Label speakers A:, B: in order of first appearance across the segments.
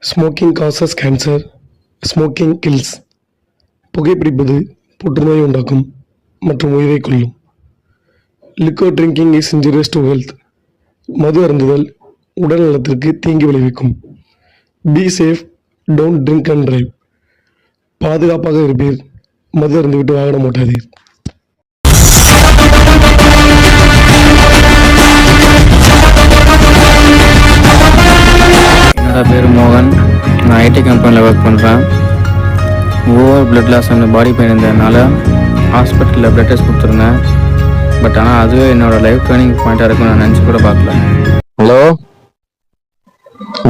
A: Smoking causes cancer, smoking kills. புகைப்பிடிப்பது புற்றுநோய் உண்டாக்கும் மற்றும் உயிரை கொல்லும். Liquor drinking is injurious to health. மது அருந்துதல் உடல் நலத்திற்கு தீங்கு விளைவிக்கும். Be safe, don't drink and drive. பாதுகாப்பாக இருப்பீர், மது அருந்துவிட்டு வாகனம் ஓட்டாதீர்.
B: என்னோட பேர் மோகன். நான் ஐடி கம்பெனியில் ஒர்க் பண்ணுறேன். ஓவர் பிளட் லாஸ் அந்த பாடி பெயின் இருந்ததுனால ஹாஸ்பிட்டலில் பிளட் டெஸ்ட் கொடுத்துருந்தேன். பட் ஆனால் அதுவே என்னோடய லைஃப் டர்னிங் பாயிண்ட்டாக இருக்குன்னு நான் நினச்சி கூட பார்க்கல.
C: ஹலோ,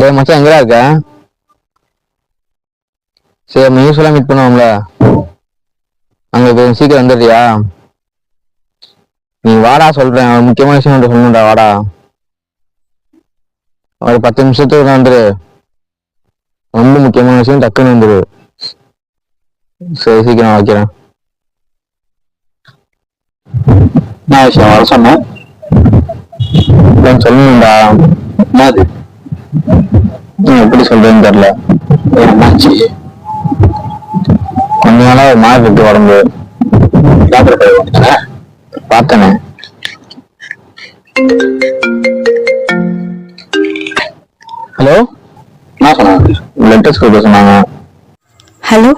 C: டே மச்சான், எங்கடா இருக்க? சரி, நியூஸ்லாம் மீட் பண்ணுவோம்ல, அங்கே இப்போ சீக்கிரம் வந்துடுறியா? நீ வாடா, சொல்கிறேன். ஒரு முக்கியமான விஷயம் ஒன்று சொல்லணும்டா, வாடா. ஒரு 10 நிமிஷத்துக்கு வந்துரு. ரொம்ப முக்கியமான விஷயம், டக்குன்னு வந்துரு. சரி, சீக்கிரம் வைக்கிறேன். என்ன விஷயம் வர சொன்னேன்? சொல்லணும்டா. என்னது? எப்படி சொல்றேன்னு தெரியல. என்னாச்சு? கொஞ்ச நாளா ஒரு மாதிரி இருக்கு உடம்பு. பார்த்தனே. ஹலோ, என்ன சொன்னாங்க? பிளட் டெஸ்ட் கொடுக்க சொன்னாங்க.
D: ஹலோ,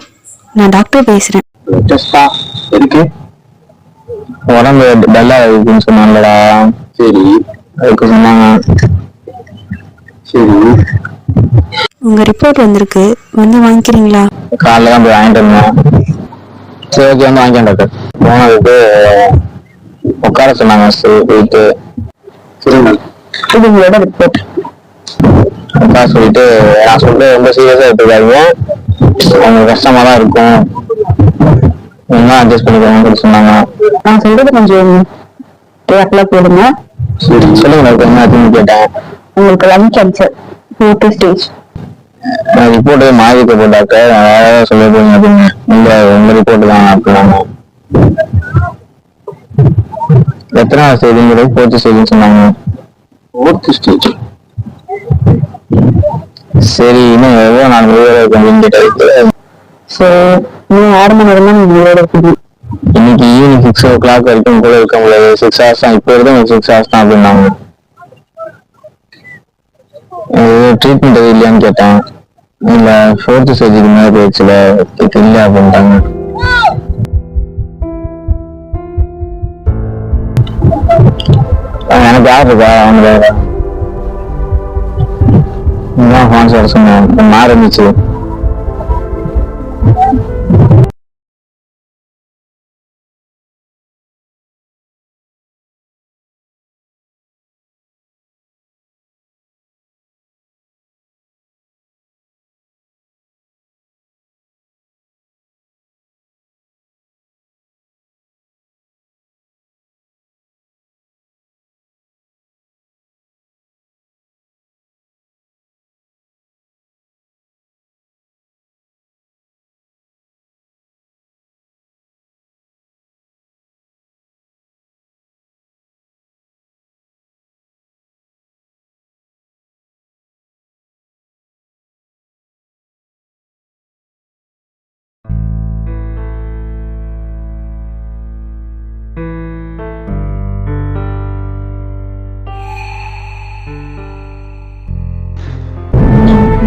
D: நான் டாக்டர் பேசுறேன்.
C: பிளட் டெஸ்டா? எதுக்கு? உடம்பு டல்லா இருக்குன்னு சொன்னாங்களடா. சரி, அதுக்கு சொன்னாங்க. சரி,
D: உங்க ரிப்போர்ட் வந்திருக்கு, வந்து வாங்கிக்கிறீங்களா?
C: காலைல தான் போய் வாங்கிட்டு இருந்தேன். சரி, ஓகே, வந்து வாங்கிக்கேன் டாக்டர். போனதுக்கு உட்கார சொன்னாங்க. சரி, போயிட்டு இது உங்களோட ரிப்போர்ட் உட்கார சொல்லிட்டு, நான் சொல்லிட்டு ரொம்ப சீரியஸா எடுத்துக்காதீங்க, அவங்களுக்கு கஷ்டமா தான் இருக்கும், என்ன அட்ஜஸ்ட் பண்ணிக்கோங்கன்னு சொன்னாங்க. நான் சொல்றது கொஞ்சம் கேர்ஃபுல்லா போடுங்க. சரி, சொல்லுங்க டாக்டர், என்ன ஆச்சுன்னு கேட்டேன். உங்களுக்கு லங் கேன்சர் 4th ஸ்டேஜ். நான் ரிப்போர்ட் மாறி ரிப்போர்ட் டாக்டர், வேற சொல்ல போறீங்க அப்படின்னு. இல்ல, உங்க ரிப்போர்ட் தான் அப்படின்னாங்க. எத்தனாவது ஸ்டேஜ்ங்கிறது? 4th ஸ்டேஜ்னு சொன்னாங்க. 4th stage. சரி, இன்னும் எவ்வளோ நாள் உயிரோட இருக்கு அப்படின்னு கேட்டதுக்கு, சரி, இன்னும் 6 மணி நேரம் தான் நீங்க உயிரோட இருக்கீங்க. இன்னைக்கு ஈவினிங் 6 o'clock வரைக்கும் கூட இருக்க முடியாது. 6 hours தான், இப்போ வரைக்கும் 6 hours தான் அப்படின்னாங்க. ட்ரீட்மெண்ட் எதுவும் இல்லையான்னு கேட்டேன். இல்ல, 4th ஸ்டேஜுக்கு மேலே போயிடுச்சுல, இல்லை அப்படின்ட்டாங்க. எனக்கு யார் இருக்கா? அவனுக்கு ஃபோன் வர சொன்னேன். மாறி இருந்துச்சு.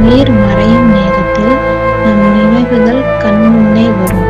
E: உயிர் மறையும் நேரத்தில் நம் நினைவுகள் கண் முன்னே வரும்.